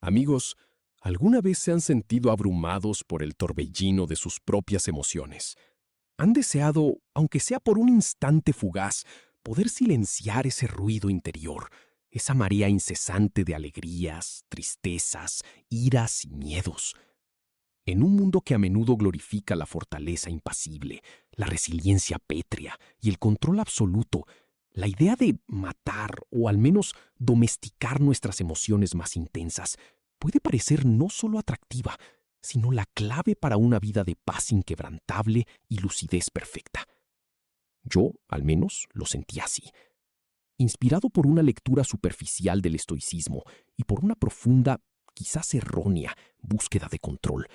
Amigos, ¿alguna vez se han sentido abrumados por el torbellino de sus propias emociones? ¿Han deseado, aunque sea por un instante fugaz, poder silenciar ese ruido interior, esa marea incesante de alegrías, tristezas, iras y miedos? En un mundo que a menudo glorifica la fortaleza impasible, la resiliencia pétrea y el control absoluto, la idea de matar o al menos domesticar nuestras emociones más intensas puede parecer no solo atractiva, sino la clave para una vida de paz inquebrantable y lucidez perfecta. Yo, al menos, lo sentí así. Inspirado por una lectura superficial del estoicismo y por una profunda, quizás errónea, búsqueda de control,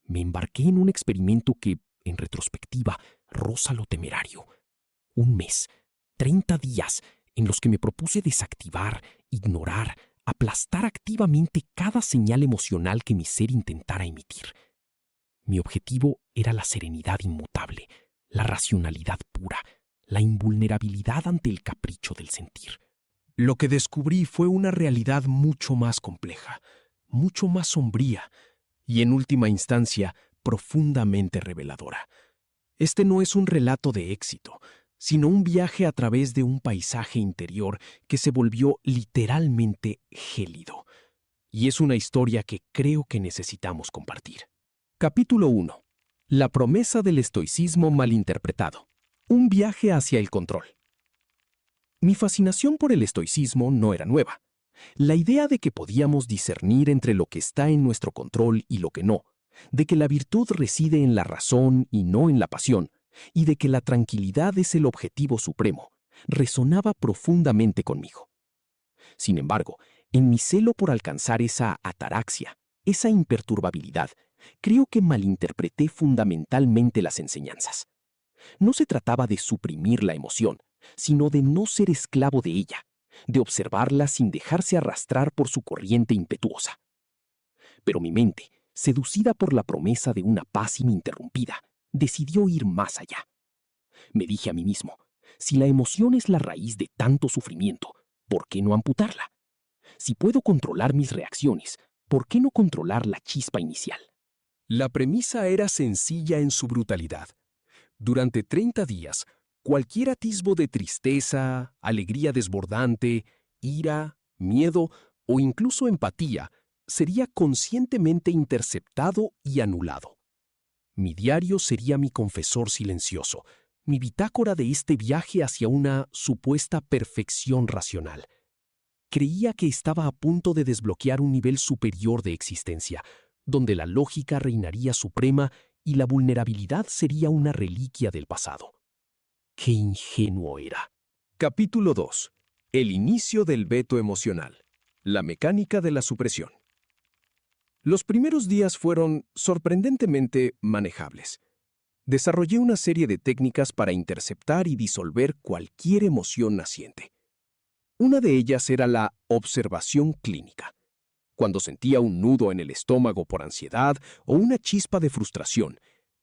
me embarqué en un experimento que, en retrospectiva, roza lo temerario. Un mes, 30 días, en los que me propuse desactivar, ignorar, aplastar activamente cada señal emocional que mi ser intentara emitir. Mi objetivo era la serenidad inmutable, la racionalidad pura, la invulnerabilidad ante el capricho del sentir. Lo que descubrí fue una realidad mucho más compleja, mucho más sombría y, en última instancia, profundamente reveladora. Este no es un relato de éxito, sino un viaje a través de un paisaje interior que se volvió literalmente gélido. Y es una historia que creo que necesitamos compartir. Capítulo 1. La promesa del estoicismo malinterpretado. Un viaje hacia el control. Mi fascinación por el estoicismo no era nueva. La idea de que podíamos discernir entre lo que está en nuestro control y lo que no, de que la virtud reside en la razón y no en la pasión, y de que la tranquilidad es el objetivo supremo, resonaba profundamente conmigo. Sin embargo, en mi celo por alcanzar esa ataraxia, esa imperturbabilidad, creo que malinterpreté fundamentalmente las enseñanzas. No se trataba de suprimir la emoción, sino de no ser esclavo de ella, de observarla sin dejarse arrastrar por su corriente impetuosa. Pero mi mente, seducida por la promesa de una paz ininterrumpida, decidió ir más allá. Me dije a mí mismo, si la emoción es la raíz de tanto sufrimiento, ¿por qué no amputarla? Si puedo controlar mis reacciones, ¿por qué no controlar la chispa inicial? La premisa era sencilla en su brutalidad. Durante 30 días, cualquier atisbo de tristeza, alegría desbordante, ira, miedo o incluso empatía sería conscientemente interceptado y anulado. Mi diario sería mi confesor silencioso, mi bitácora de este viaje hacia una supuesta perfección racional. Creía que estaba a punto de desbloquear un nivel superior de existencia, donde la lógica reinaría suprema y la vulnerabilidad sería una reliquia del pasado. ¡Qué ingenuo era! Capítulo 2. El inicio del veto emocional. La mecánica de la supresión. Los primeros días fueron sorprendentemente manejables. Desarrollé una serie de técnicas para interceptar y disolver cualquier emoción naciente. Una de ellas era la observación clínica. Cuando sentía un nudo en el estómago por ansiedad o una chispa de frustración,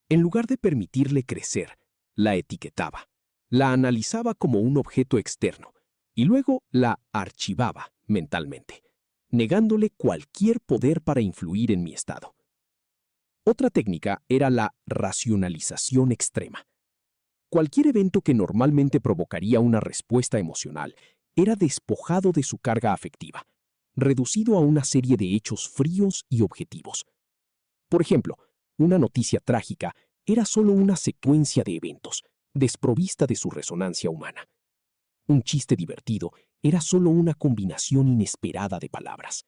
en lugar de permitirle crecer, la etiquetaba, la analizaba como un objeto externo y luego la archivaba mentalmente, negándole cualquier poder para influir en mi estado. Otra técnica era la racionalización extrema. Cualquier evento que normalmente provocaría una respuesta emocional era despojado de su carga afectiva, reducido a una serie de hechos fríos y objetivos. Por ejemplo, una noticia trágica era solo una secuencia de eventos, desprovista de su resonancia humana. Un chiste divertido era solo una combinación inesperada de palabras.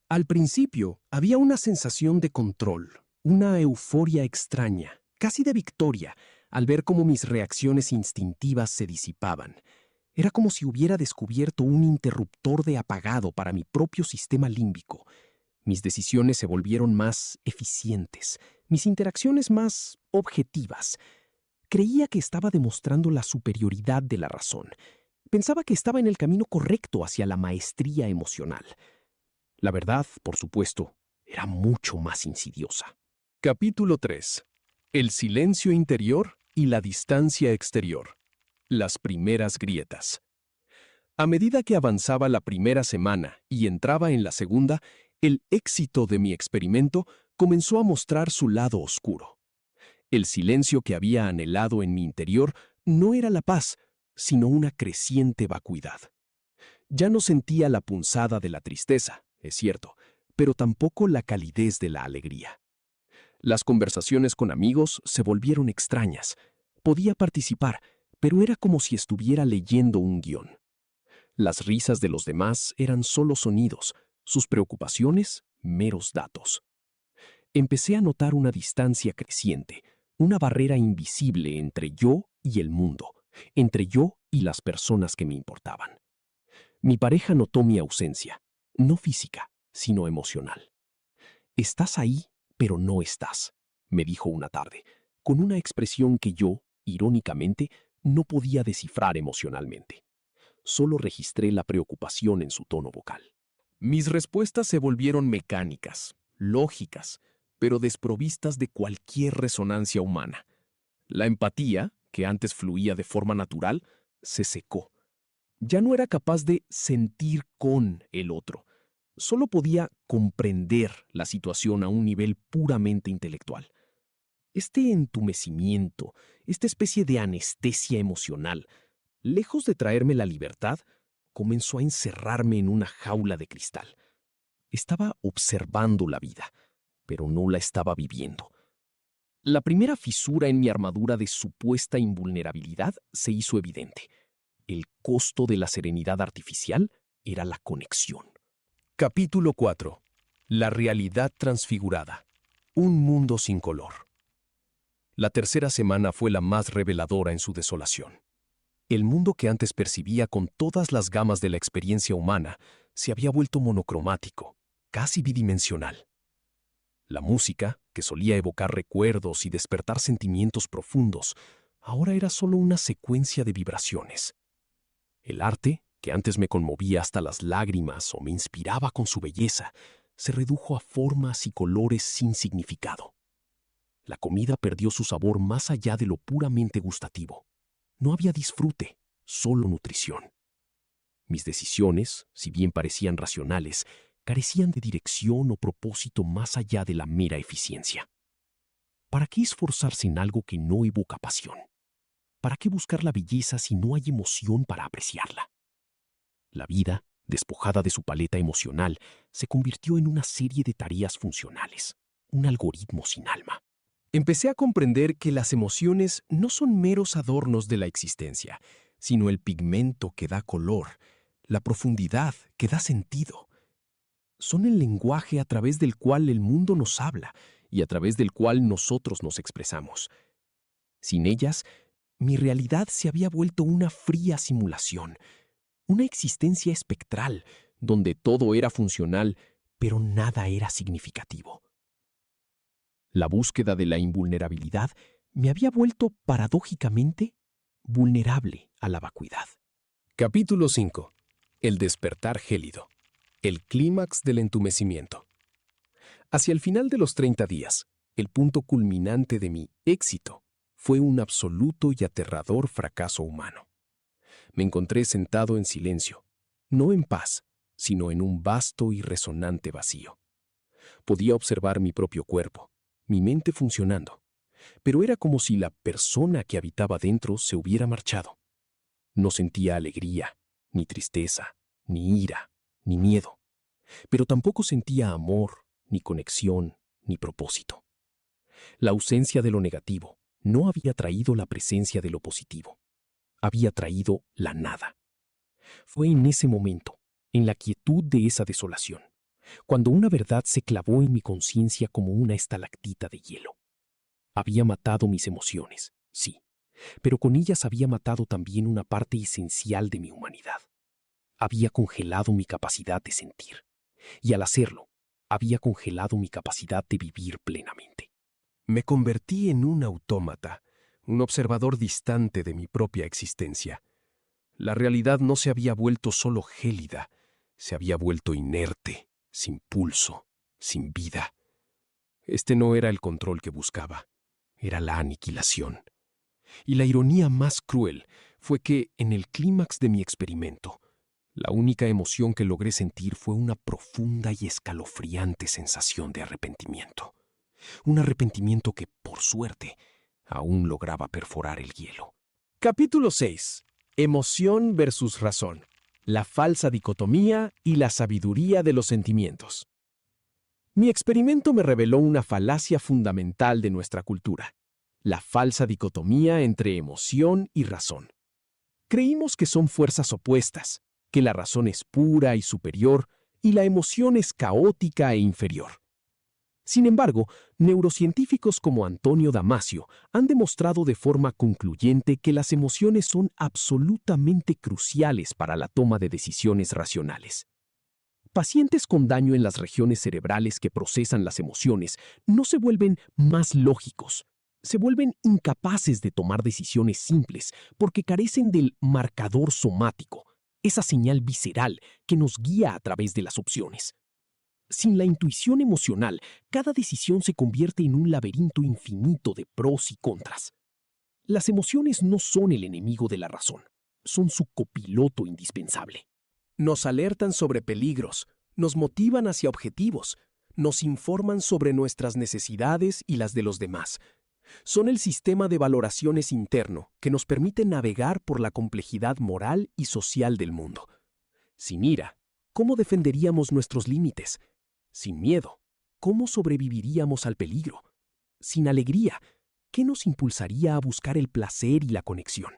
Al principio, había una sensación de control, una euforia extraña, casi de victoria, al ver cómo mis reacciones instintivas se disipaban. Era como si hubiera descubierto un interruptor de apagado para mi propio sistema límbico. Mis decisiones se volvieron más eficientes, mis interacciones más objetivas. Creía que estaba demostrando la superioridad de la razón. Pensaba que estaba en el camino correcto hacia la maestría emocional. La verdad, por supuesto, era mucho más insidiosa. Capítulo 3. El silencio interior y la distancia exterior. Las primeras grietas. A medida que avanzaba la primera semana y entraba en la segunda, El éxito de mi experimento comenzó a mostrar su lado oscuro. El silencio que había anhelado en mi interior no era la paz, sino una creciente vacuidad. Ya no sentía la punzada de la tristeza, es cierto, pero tampoco la calidez de la alegría. Las conversaciones con amigos se volvieron extrañas. Podía participar, pero era como si estuviera leyendo un guión. Las risas de los demás eran solo sonidos, sus preocupaciones, meros datos. Empecé a notar una distancia creciente, una barrera invisible entre yo y el mundo, entre yo y las personas que me importaban. Mi pareja notó mi ausencia, no física, sino emocional. «Estás ahí, pero no estás», me dijo una tarde, con una expresión que yo, irónicamente, no podía descifrar emocionalmente. Solo registré la preocupación en su tono vocal. Mis respuestas se volvieron mecánicas, lógicas, pero desprovistas de cualquier resonancia humana. La empatía, que antes fluía de forma natural, se secó. Ya no era capaz de sentir con el otro. Solo podía comprender la situación a un nivel puramente intelectual. Este entumecimiento, esta especie de anestesia emocional, lejos de traerme la libertad, comenzó a encerrarme en una jaula de cristal. Estaba observando la vida, pero no la estaba viviendo. La primera fisura en mi armadura de supuesta invulnerabilidad se hizo evidente. El costo de la serenidad artificial era la conexión. Capítulo 4. La realidad transfigurada. Un mundo sin color. La tercera semana fue la más reveladora en su desolación. El mundo que antes percibía con todas las gamas de la experiencia humana se había vuelto monocromático, casi bidimensional. La música, que solía evocar recuerdos y despertar sentimientos profundos, ahora era solo una secuencia de vibraciones. El arte, que antes me conmovía hasta las lágrimas o me inspiraba con su belleza, se redujo a formas y colores sin significado. La comida perdió su sabor más allá de lo puramente gustativo. No había disfrute, solo nutrición. Mis decisiones, si bien parecían racionales, carecían de dirección o propósito más allá de la mera eficiencia. ¿Para qué esforzarse en algo que no evoca pasión? ¿Para qué buscar la belleza si no hay emoción para apreciarla? La vida, despojada de su paleta emocional, se convirtió en una serie de tareas funcionales, un algoritmo sin alma. Empecé a comprender que las emociones no son meros adornos de la existencia, sino el pigmento que da color, la profundidad que da sentido. Son el lenguaje a través del cual el mundo nos habla y a través del cual nosotros nos expresamos. Sin ellas, mi realidad se había vuelto una fría simulación, una existencia espectral, donde todo era funcional, pero nada era significativo. La búsqueda de la invulnerabilidad me había vuelto paradójicamente vulnerable a la vacuidad. Capítulo 5. El despertar gélido. El clímax del entumecimiento. Hacia el final de los 30 días, el punto culminante de mi éxito fue un absoluto y aterrador fracaso humano. Me encontré sentado en silencio, no en paz, sino en un vasto y resonante vacío. Podía observar mi propio cuerpo, mi mente funcionando, pero era como si la persona que habitaba dentro se hubiera marchado. No sentía alegría, ni tristeza, ni ira, ni miedo, pero tampoco sentía amor, ni conexión, ni propósito. La ausencia de lo negativo no había traído la presencia de lo positivo, había traído la nada. Fue en ese momento, en la quietud de esa desolación, cuando una verdad se clavó en mi conciencia como una estalactita de hielo. Había matado mis emociones, sí, pero con ellas había matado también una parte esencial de mi humanidad. Había congelado mi capacidad de sentir, y al hacerlo, había congelado mi capacidad de vivir plenamente. Me convertí en un autómata, un observador distante de mi propia existencia. La realidad no se había vuelto solo gélida, se había vuelto inerte, sin pulso, sin vida. Este no era el control que buscaba, era la aniquilación. Y la ironía más cruel fue que, en el clímax de mi experimento, La única emoción que logré sentir fue una profunda y escalofriante sensación de arrepentimiento. Un arrepentimiento que, por suerte, aún lograba perforar el hielo. Capítulo 6. Emoción versus razón. La falsa dicotomía y la sabiduría de los sentimientos. Mi experimento me reveló una falacia fundamental de nuestra cultura: la falsa dicotomía entre emoción y razón. Creímos que son fuerzas opuestas, que la razón es pura y superior y la emoción es caótica e inferior. Sin embargo, neurocientíficos como Antonio Damasio han demostrado de forma concluyente que las emociones son absolutamente cruciales para la toma de decisiones racionales. Pacientes con daño en las regiones cerebrales que procesan las emociones no se vuelven más lógicos, se vuelven incapaces de tomar decisiones simples porque carecen del marcador somático, esa señal visceral que nos guía a través de las opciones. Sin la intuición emocional, cada decisión se convierte en un laberinto infinito de pros y contras. Las emociones no son el enemigo de la razón, son su copiloto indispensable. Nos alertan sobre peligros, nos motivan hacia objetivos, nos informan sobre nuestras necesidades y las de los demás. Son el sistema de valoraciones interno que nos permite navegar por la complejidad moral y social del mundo. Sin ira, ¿cómo defenderíamos nuestros límites? Sin miedo, ¿cómo sobreviviríamos al peligro? Sin alegría, ¿qué nos impulsaría a buscar el placer y la conexión?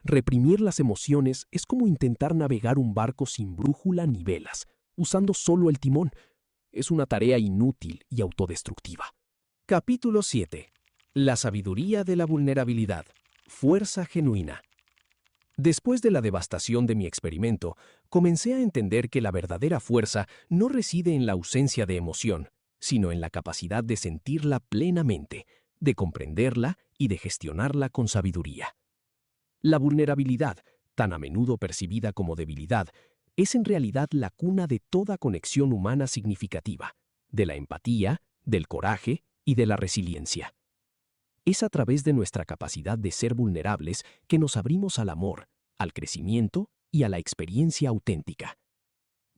Reprimir las emociones es como intentar navegar un barco sin brújula ni velas, usando solo el timón. Es una tarea inútil y autodestructiva. Capítulo 7. La sabiduría de la vulnerabilidad. Fuerza genuina. Después de la devastación de mi experimento, comencé a entender que la verdadera fuerza no reside en la ausencia de emoción, sino en la capacidad de sentirla plenamente, de comprenderla y de gestionarla con sabiduría. La vulnerabilidad, tan a menudo percibida como debilidad, es en realidad la cuna de toda conexión humana significativa, de la empatía, del coraje y de la resiliencia. Es a través de nuestra capacidad de ser vulnerables que nos abrimos al amor, al crecimiento y a la experiencia auténtica.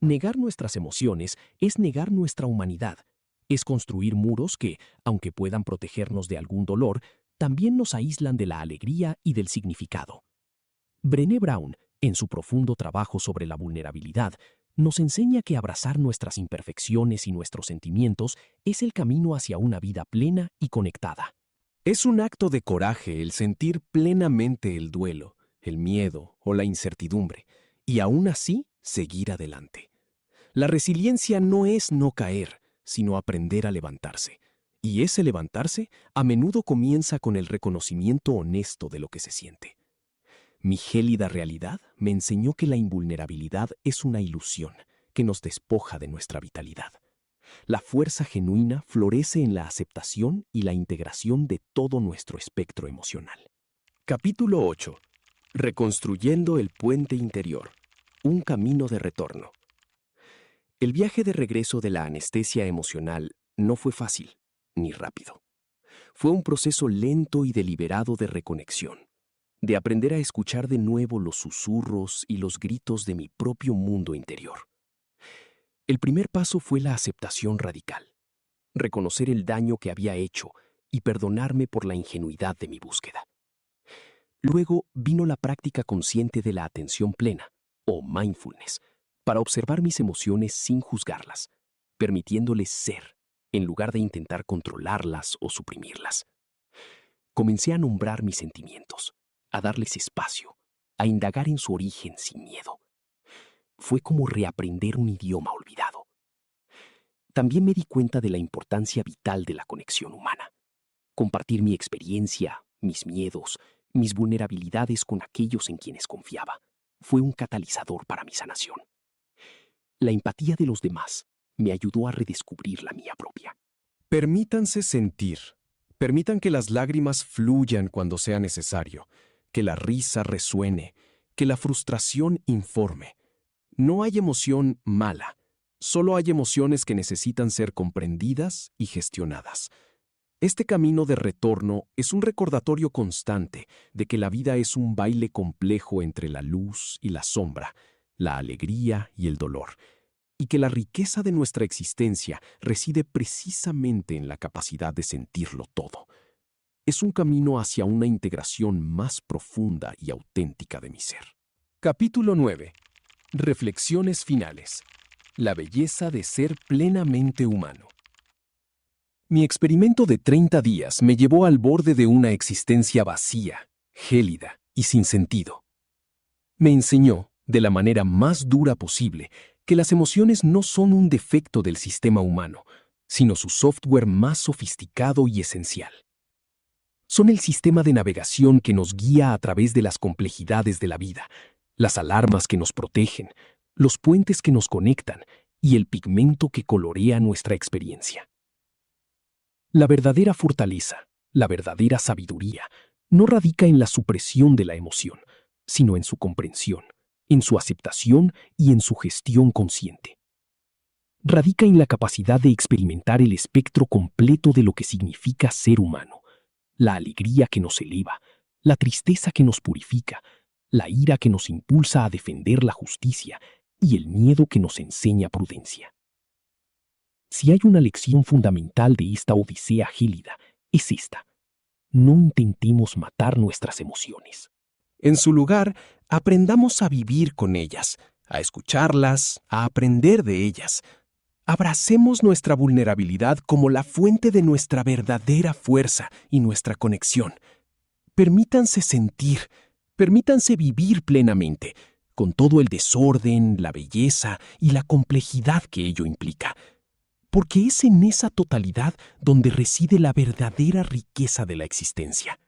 Negar nuestras emociones es negar nuestra humanidad, es construir muros que, aunque puedan protegernos de algún dolor, también nos aíslan de la alegría y del significado. Brené Brown, en su profundo trabajo sobre la vulnerabilidad, nos enseña que abrazar nuestras imperfecciones y nuestros sentimientos es el camino hacia una vida plena y conectada. Es un acto de coraje el sentir plenamente el duelo, el miedo o la incertidumbre, y aún así seguir adelante. La resiliencia no es no caer, sino aprender a levantarse. Y ese levantarse a menudo comienza con el reconocimiento honesto de lo que se siente. Mi gélida realidad me enseñó que la invulnerabilidad es una ilusión que nos despoja de nuestra vitalidad. La fuerza genuina florece en la aceptación y la integración de todo nuestro espectro emocional. Capítulo 8. Reconstruyendo el puente interior. Un camino de retorno. El viaje de regreso de la anestesia emocional no fue fácil ni rápido. Fue un proceso lento y deliberado de reconexión, de aprender a escuchar de nuevo los susurros y los gritos de mi propio mundo interior. El primer paso fue la aceptación radical, reconocer el daño que había hecho y perdonarme por la ingenuidad de mi búsqueda. Luego vino la práctica consciente de la atención plena, o mindfulness, para observar mis emociones sin juzgarlas, permitiéndoles ser, en lugar de intentar controlarlas o suprimirlas. Comencé a nombrar mis sentimientos, a darles espacio, a indagar en su origen sin miedo. Fue como reaprender un idioma olvidado. También me di cuenta de la importancia vital de la conexión humana. Compartir mi experiencia, mis miedos, mis vulnerabilidades con aquellos en quienes confiaba fue un catalizador para mi sanación. La empatía de los demás me ayudó a redescubrir la mía propia. Permítanse sentir. Permitan que las lágrimas fluyan cuando sea necesario, que la risa resuene, que la frustración informe. No hay emoción mala, solo hay emociones que necesitan ser comprendidas y gestionadas. Este camino de retorno es un recordatorio constante de que la vida es un baile complejo entre la luz y la sombra, la alegría y el dolor, y que la riqueza de nuestra existencia reside precisamente en la capacidad de sentirlo todo. Es un camino hacia una integración más profunda y auténtica de mi ser. Capítulo 9. Reflexiones finales. La belleza de ser plenamente humano. Mi experimento de 30 días me llevó al borde de una existencia vacía, gélida y sin sentido. Me enseñó, de la manera más dura posible, que las emociones no son un defecto del sistema humano, sino su software más sofisticado y esencial. Son el sistema de navegación que nos guía a través de las complejidades de la vida, las alarmas que nos protegen, los puentes que nos conectan y el pigmento que colorea nuestra experiencia. La verdadera fortaleza, la verdadera sabiduría, no radica en la supresión de la emoción, sino en su comprensión, en su aceptación y en su gestión consciente. Radica en la capacidad de experimentar el espectro completo de lo que significa ser humano, la alegría que nos eleva, la tristeza que nos purifica, la ira que nos impulsa a defender la justicia y el miedo que nos enseña prudencia. Si hay una lección fundamental de esta odisea gélida, es esta: no intentemos matar nuestras emociones. En su lugar, aprendamos a vivir con ellas, a escucharlas, a aprender de ellas. Abracemos nuestra vulnerabilidad como la fuente de nuestra verdadera fuerza y nuestra conexión. Permítanse sentir, permítanse vivir plenamente, con todo el desorden, la belleza y la complejidad que ello implica. Porque es en esa totalidad donde reside la verdadera riqueza de la existencia.